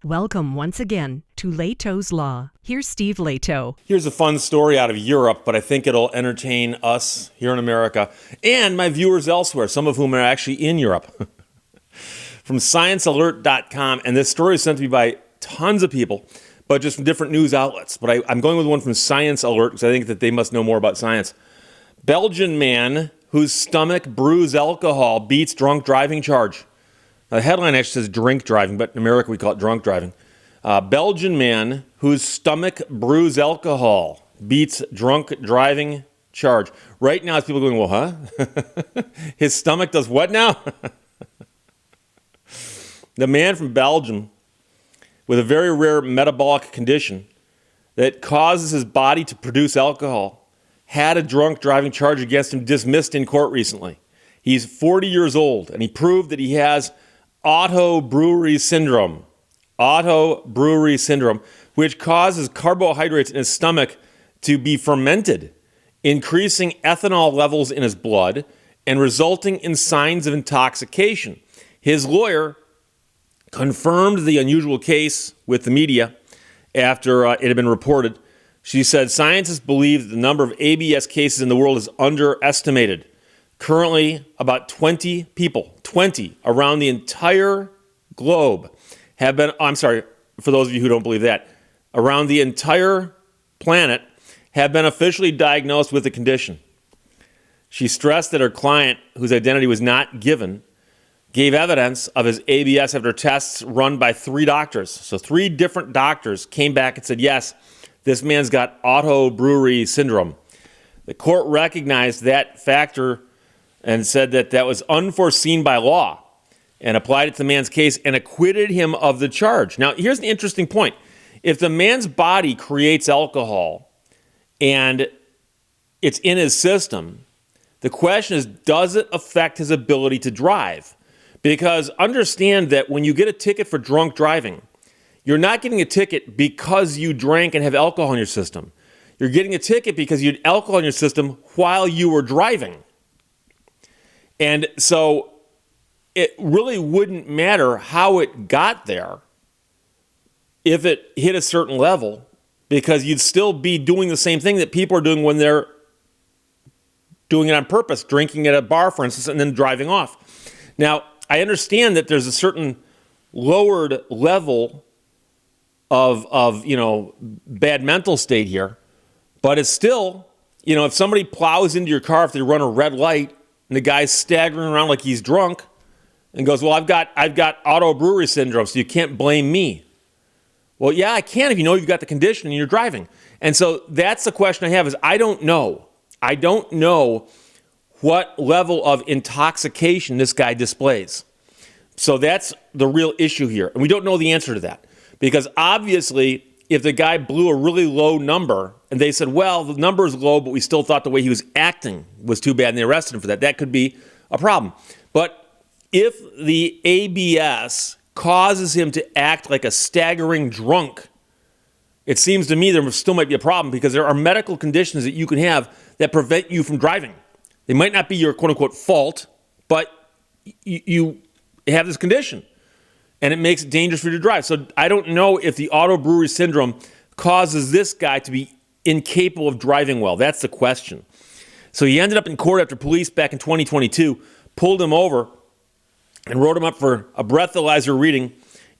Welcome once again to Lehto's Law. Here's Steve Lehto. Here's a fun story out of Europe, but I think it'll entertain us here in America and my viewers elsewhere, some of whom are actually in Europe. From ScienceAlert.com, and this story is sent to me by tons of people, but just from different news outlets. But I'm going with one from Science Alert because I think that they must know more about science. Belgian man whose stomach brews alcohol beats drunk driving charge. Now, the headline actually says drink driving, but in America we call it drunk driving. Belgian man whose stomach brews alcohol beats drunk driving charge. Right now, it's people going, well, huh? His stomach does what now? The man from Belgium with a very rare metabolic condition that causes his body to produce alcohol had a drunk driving charge against him dismissed in court recently. He's 40 years old, and he proved that he has Otto brewery syndrome, which causes carbohydrates in his stomach to be fermented, increasing ethanol levels in his blood and resulting in signs of intoxication. His lawyer confirmed the unusual case with the media after it had been reported. She said, scientists believe that the number of ABS cases in the world is underestimated. Currently, about 20 people around the entire globe have been, for those of you who don't believe that, around the entire planet have been officially diagnosed with the condition. She stressed that her client, whose identity was not given, gave evidence of his ABS after tests run by 3 doctors. So 3 different doctors came back and said, yes, this man's got Otto brewery syndrome. The court recognized that factor and said that that was unforeseen by law and applied it to the man's case and acquitted him of the charge. Now, here's the interesting point. If the man's body creates alcohol and it's in his system, the question is, does it affect his ability to drive? Because understand that when you get a ticket for drunk driving, you're not getting a ticket because you drank and have alcohol in your system. You're getting a ticket because you had alcohol in your system while you were driving. And so it really wouldn't matter how it got there if it hit a certain level, because you'd still be doing the same thing that people are doing when they're doing it on purpose, drinking at a bar, for instance, and then driving off. Now, I understand that there's a certain lowered level of bad mental state here, but it's still, if somebody plows into your car, if they run a red light, and the guy's staggering around like he's drunk and goes, well, I've got Otto brewery syndrome, so you can't blame me. Well, yeah, I can if you know you've got the condition and you're driving. And so that's the question I have is I don't know. I don't know what level of intoxication this guy displays. So that's the real issue here. And we don't know the answer to that. Because obviously, if the guy blew a really low number and they said, well, the number is low, but we still thought the way he was acting was too bad and they arrested him for that, that could be a problem. But if the ABS causes him to act like a staggering drunk, it seems to me there still might be a problem, because there are medical conditions that you can have that prevent you from driving. They might not be your quote-unquote fault, but you have this condition, and it makes it dangerous for you to drive. So I don't know if the Otto brewery syndrome causes this guy to be incapable of driving well. That's the question. So he ended up in court after police back in 2022 pulled him over and wrote him up for a breathalyzer reading.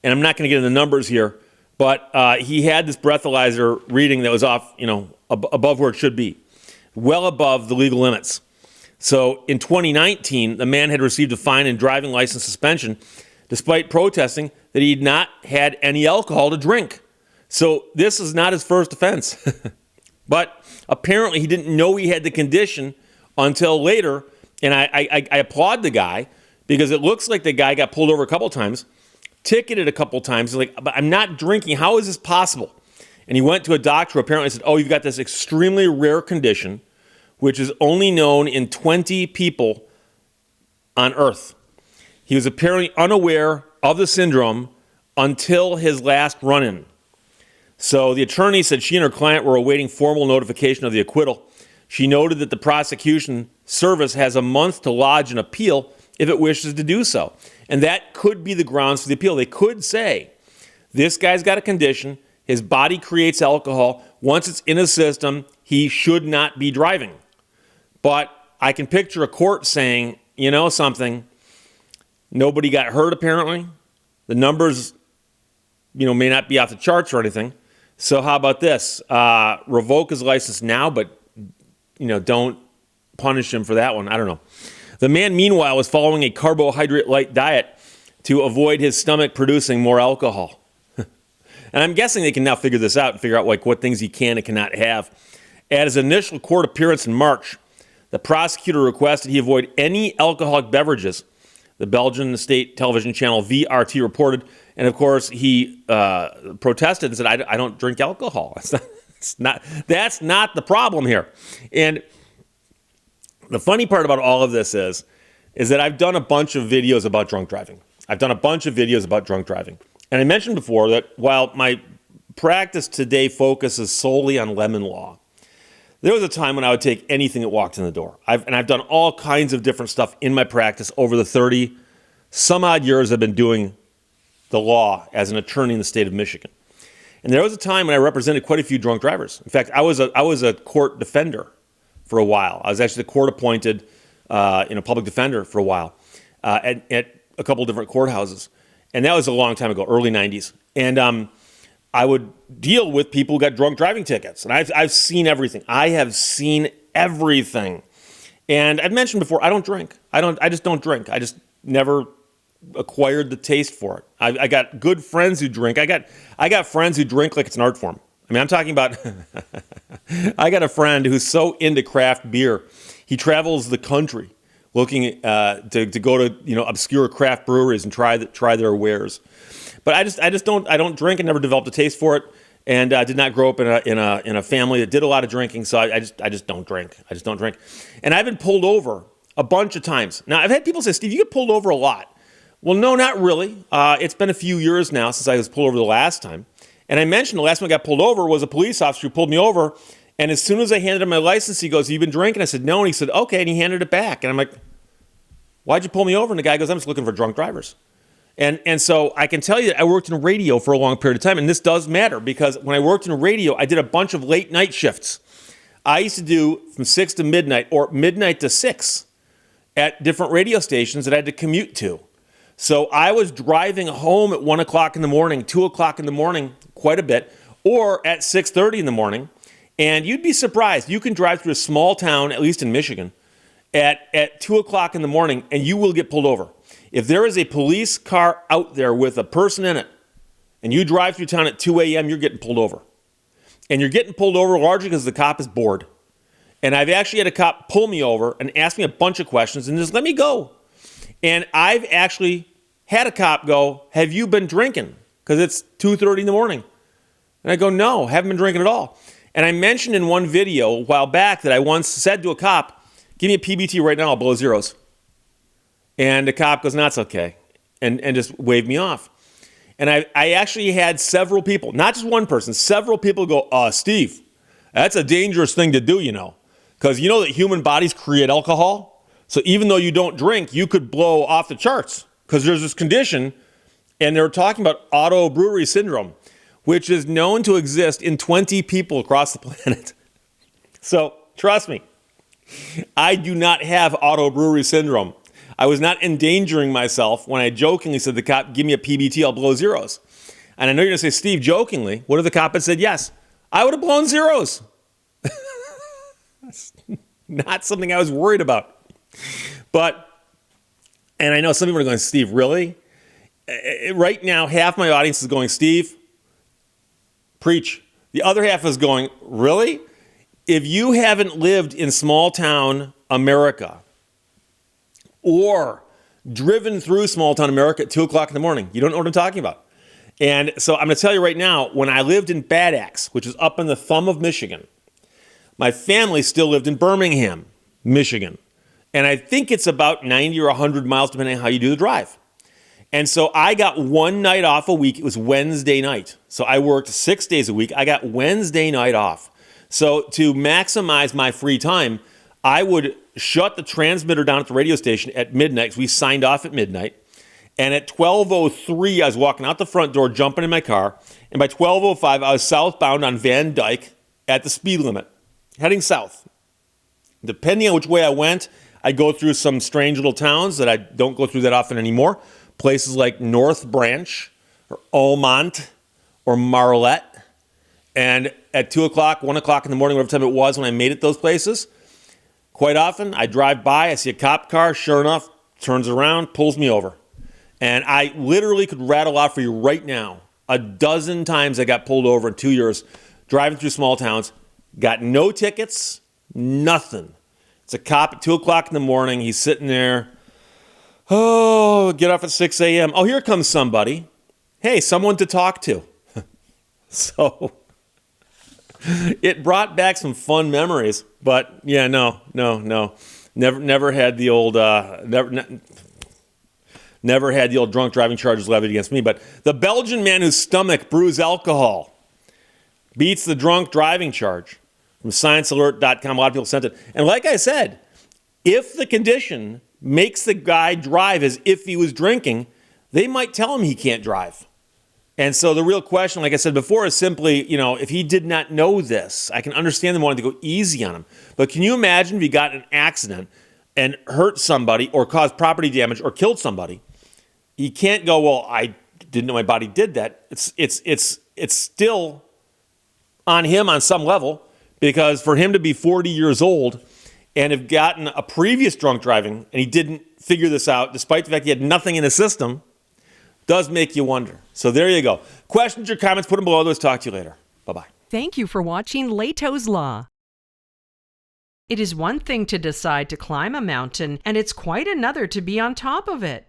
And I'm not going to get into the numbers here, but he had this breathalyzer reading that was off, above where it should be, well above the legal limits. So in 2019, the man had received a fine and driving license suspension despite protesting that he had not had any alcohol to drink. So this is not his first offense. But apparently he didn't know he had the condition until later. And I applaud the guy, because it looks like the guy got pulled over a couple times, ticketed a couple times. He's like, but I'm not drinking. How is this possible? And he went to a doctor who apparently said, oh, you've got this extremely rare condition, which is only known in 20 people on Earth. He was apparently unaware of the syndrome until his last run-in. So the attorney said she and her client were awaiting formal notification of the acquittal. She noted that the prosecution service has a month to lodge an appeal if it wishes to do so. And that could be the grounds for the appeal. They could say This guy's got a condition. His body creates alcohol. Once it's in his system, he should not be driving. But I can picture a court saying, you know something, nobody got hurt apparently. The numbers, may not be off the charts or anything. So how about this? Revoke his license now, but, don't punish him for that one. I don't know. The man, meanwhile, was following a carbohydrate-light diet to avoid his stomach producing more alcohol. And I'm guessing they can now figure this out and figure out what things he can and cannot have. At his initial court appearance in March, the prosecutor requested he avoid any alcoholic beverages. The Belgian state television channel VRT reported, and of course he protested and said, "I don't drink alcohol. That's not the problem here." And the funny part about all of this is that I've done a bunch of videos about drunk driving. And I mentioned before that while my practice today focuses solely on lemon law, there was a time when I would take anything that walked in the door. I've done all kinds of different stuff in my practice over the 30 some odd years I've been doing the law as an attorney in the state of Michigan. And there was a time when I represented quite a few drunk drivers. In fact, I was a court defender for a while. I was actually the court-appointed public defender for a while at a couple different courthouses. And that was a long time ago, early 90s. And I would deal with people who got drunk driving tickets. And I've seen everything. I have seen everything. And I've mentioned before, I don't drink. I just don't drink. I just never acquired the taste for it. I got good friends who drink. I got friends who drink like it's an art form. I mean, I'm talking about, I got a friend who's so into craft beer. He travels the country looking to go to obscure craft breweries and try their wares. But I don't drink and never developed a taste for it, and did not grow up in a family that did a lot of drinking. So I just don't drink. And I've been pulled over a bunch of times. Now I've had people say, "Steve, you get pulled over a lot." Well, no, not really. It's been a few years now since I was pulled over the last time. And I mentioned the last time I got pulled over was a police officer who pulled me over. And as soon as I handed him my license, he goes, "Have you been drinking?" I said, "No." And he said, "Okay." And he handed it back. And I'm like, "Why'd you pull me over?" And the guy goes, "I'm just looking for drunk drivers." And so I can tell you that I worked in radio for a long period of time. And this does matter because when I worked in radio, I did a bunch of late night shifts. I used to do from 6 to midnight or midnight to 6 at different radio stations that I had to commute to. So I was driving home at 1 o'clock in the morning, 2 o'clock in the morning, quite a bit, or at 6:30 in the morning. And you'd be surprised. You can drive through a small town, at least in Michigan, at 2 o'clock in the morning, and you will get pulled over. If there is a police car out there with a person in it, and you drive through town at 2 a.m., you're getting pulled over. And you're getting pulled over largely because the cop is bored. And I've actually had a cop pull me over and ask me a bunch of questions and just let me go. And I've actually had a cop go, "Have you been drinking?" Because it's 2:30 in the morning. And I go, "No, haven't been drinking at all." And I mentioned in one video a while back that I once said to a cop, "Give me a PBT right now, I'll blow zeros." And the cop goes, "No, it's okay," and just waved me off. And I actually had several people, not just one person, several people go, "Steve, that's a dangerous thing to do, because you know that human bodies create alcohol. So even though you don't drink, you could blow off the charts because there's this condition," and they're talking about auto brewery syndrome, which is known to exist in 20 people across the planet. So trust me, I do not have auto brewery syndrome. I was not endangering myself when I jokingly said to the cop, "Give me a PBT, I'll blow zeros." And I know you're going to say, "Steve, jokingly, what if the cop had said yes?" I would have blown zeros. That's not something I was worried about. And I know some people are going, "Steve, really?" Right now, half my audience is going, "Steve, preach." The other half is going, "Really?" If you haven't lived in small town America or driven through small town America at 2 o'clock in the morning, you don't know what I'm talking about. And so I'm going to tell you right now, when I lived in Bad Axe, which is up in the thumb of Michigan, my family still lived in Birmingham, Michigan. And I think it's about 90 or 100 miles, depending on how you do the drive. And so I got one night off a week. It was Wednesday night. So I worked 6 days a week. I got Wednesday night off. So to maximize my free time, I would shut the transmitter down at the radio station at midnight, because we signed off at midnight. And at 12:03, I was walking out the front door, jumping in my car. And by 12:05, I was southbound on Van Dyke at the speed limit, heading south. Depending on which way I went, I'd go through some strange little towns that I don't go through that often anymore. Places like North Branch or Almont or Marlette. And at 2 o'clock, 1 o'clock in the morning, whatever time it was when I made it those places, quite often I drive by, I see a cop car, sure enough, turns around, pulls me over. And I literally could rattle out for you right now a dozen times I got pulled over in 2 years driving through small towns, got no tickets, nothing. It's a cop at 2 o'clock in the morning. He's sitting there. Oh, get off at 6 a.m. Oh, here comes somebody. Hey, someone to talk to. So it brought back some fun memories. But yeah, no. Never had the old never had the old drunk driving charges levied against me. But the Belgian man whose stomach brews alcohol beats the drunk driving charge. From ScienceAlert.com, a lot of people sent it. And like I said, if the condition makes the guy drive as if he was drinking, they might tell him he can't drive. And so the real question, like I said before, is simply, if he did not know this, I can understand them wanting to go easy on him. But can you imagine if he got in an accident and hurt somebody or caused property damage or killed somebody? He can't go, well, I didn't know my body did that. It's still on him on some level, because for him to be 40 years old and have gotten a previous drunk driving and he didn't figure this out, despite the fact he had nothing in his system, does make you wonder. So there you go. Questions or comments, put them below. Let's talk to you later. Bye-bye. Thank you for watching Lehto's Law. It is one thing to decide to climb a mountain, and it's quite another to be on top of it.